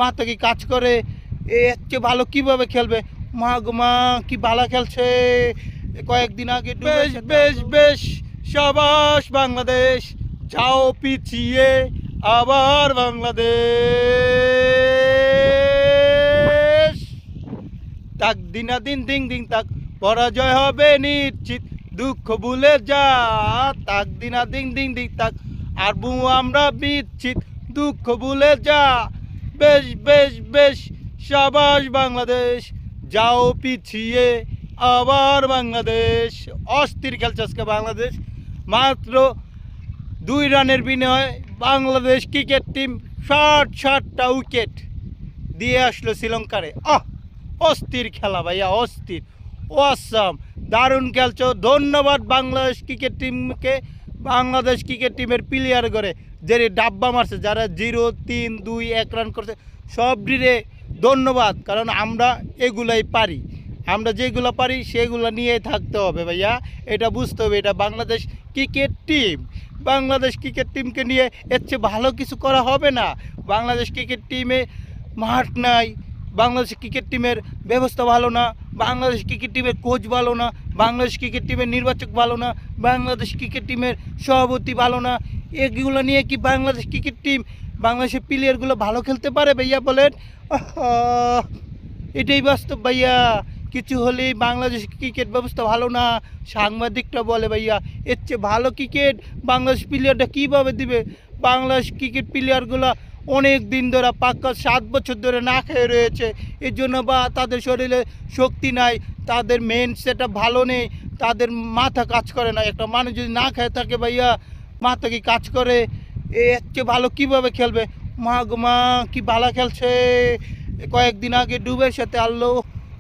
মাথা কি কাজ করে? এর চেয়ে ভালো কিভাবে খেলবে? মা গো মা, কি ভালো খেলছে! কয়েকদিন আগে বেশ বেশ বেশ, সাবাস বাংলাদেশ, যাও পিছিয়ে আবার বাংলাদেশ। তাক দিনা দিন দিন দিন তাক, পরাজয় হবে নিশ্চিত, দুঃখ ভুলে যা। তাক দিনা দিন দিন দিন তাক, আর আমরা বিচ্ছিত, দুঃখ ভুলে যা। বেশ বেশ বেশ, সাবাস বাংলাদেশ, যাও পিছিয়ে আবার বাংলাদেশ। অস্থির খেলছে আজকে বাংলাদেশ। মাত্র 2 রানের বিনিময়ে বাংলাদেশ ক্রিকেট টিম 60টা উইকেট দিয়ে আসলো শ্রীলঙ্কারে। অস্থির খেলা ভাইয়া, অস্থির, অসাম, দারুণ খেলছো। ধন্যবাদ বাংলাদেশ ক্রিকেট টিমকে। বাংলাদেশ ক্রিকেট টিমের প্লেয়ার করে যে ডাব্বা মারছে, যারা 0, 3, 2, 1 রান করছে, সবটিরে ধন্যবাদ। কারণ আমরা এগুলাই পারি, আমরা যেগুলো পারি সেগুলো নিয়ে থাকতে হবে ভাইয়া, এটা বুঝতে হবে। এটা Bangladesh cricket team, Bangladesh cricket টিমকে নিয়ে এর চেয়ে ভালো কিছু করা হবে না। বাংলাদেশ ক্রিকেট টিমে মাঠ নাই, বাংলাদেশ ক্রিকেট টিমের ব্যবস্থা ভালো না, বাংলাদেশ ক্রিকেট টিমের কোচ ভালো না, বাংলাদেশ ক্রিকেট টিমের নির্বাচক ভালো না, বাংলাদেশ ক্রিকেট টিমের সভাপতি ভালো না। এগুলো নিয়ে কি বাংলাদেশ ক্রিকেট টিম, বাংলাদেশের প্লেয়ারগুলো ভালো খেলতে পারে ভাইয়া বলেন? এটাই বাস্তব ভাইয়া। কিছু হলেই বাংলাদেশ ক্রিকেট ব্যবস্থা ভালো না, সাংবাদিকরা বলে ভাইয়া এর চেয়ে ভালো ক্রিকেট বাংলাদেশ প্লেয়ারটা কীভাবে দিবে? বাংলাদেশ ক্রিকেট প্লেয়ারগুলো অনেক দিন ধরে, পাক্কা 7 বছর ধরে না খেয়ে রয়েছে। এর জন্য বা তাদের শরীরে শক্তি নাই, তাদের মেন সেটা ভালো নেই, তাদের মাথা কাজ করে না। একটা মানুষ যদি না খেয়ে থাকে ভাইয়া, মাথা কি কাজ করে? এর চেয়ে ভালো কীভাবে খেলবে? মা গো মা, কি ভালো খেলছে! কয়েকদিন আগে ডুবাইয়ের সাথে আনলো।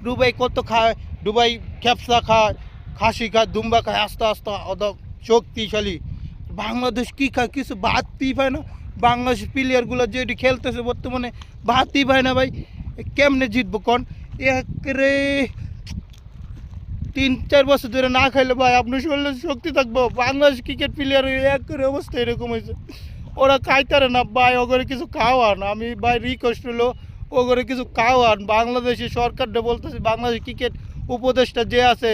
ডুবাই কত খায়? ডুবাই খেপসা খায়, খাসি খায়, দুম্বা খায়, আস্তে আস্তে অত শক্তিশালী। বাংলাদেশ কী খায়? কিছু ভাতই পায় না। বাংলাদেশ প্লেয়ারগুলো যেটি খেলতেছে বর্তমানে ভাতই পায় না ভাই। কেমনে জিতবো কন? একরে 3-4 বছর ধরে না খাইলে ভাই আপনার শরীরে শক্তি থাকবো? বাংলাদেশ ক্রিকেট প্লেয়ারের একরে অবস্থা এরকম হয়েছে, ওরা খাইতারে না ভাই। ওগরে কিছু খাওয়ান, আমি ভাই রিকোয়েস্ট হলো ওগরে কিছু খাওয়ান। বাংলাদেশের সরকারটা বলতেছে, বাংলাদেশ ক্রিকেট উপদেষ্টা যে আছে,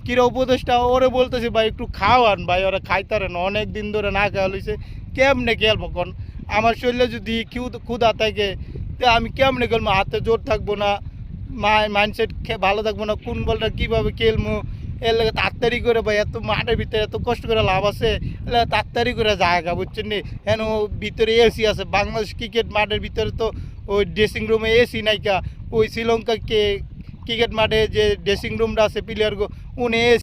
ক্রীড়া উপদেষ্টা, ওরে বলতেছে ভাই একটু খাওয়ান ভাই, ওরা খাইতারে না, অনেক দিন ধরে না খাওয়া হয়েছে। কেমনে খেলবো কোন? আমার শরীরে যদি ক্ষুধা থাকে তো আমি কেমনে খেলবো? হাতে জোর থাকবো না, মাইন্ডসেট ভালো থাকবো না, কোন বলটা কীভাবে খেলবো? এর লাগে তাড়াতাড়ি করে ভাই, এত মাঠের ভিতরে এত কষ্ট করে লাভ আছে, এলে তাড়াতাড়ি করে জায়গা বুঝছেন নি? কেন ভিতরে এসি আছে? বাংলাদেশ ক্রিকেট মাঠের ভিতরে তো ওই ড্রেসিং রুমে এসি নাইকা। ওই শ্রীলঙ্কা ক্রিকেট মাঠে যে ড্রেসিং রুমটা আছে প্লেয়ার উনি এসি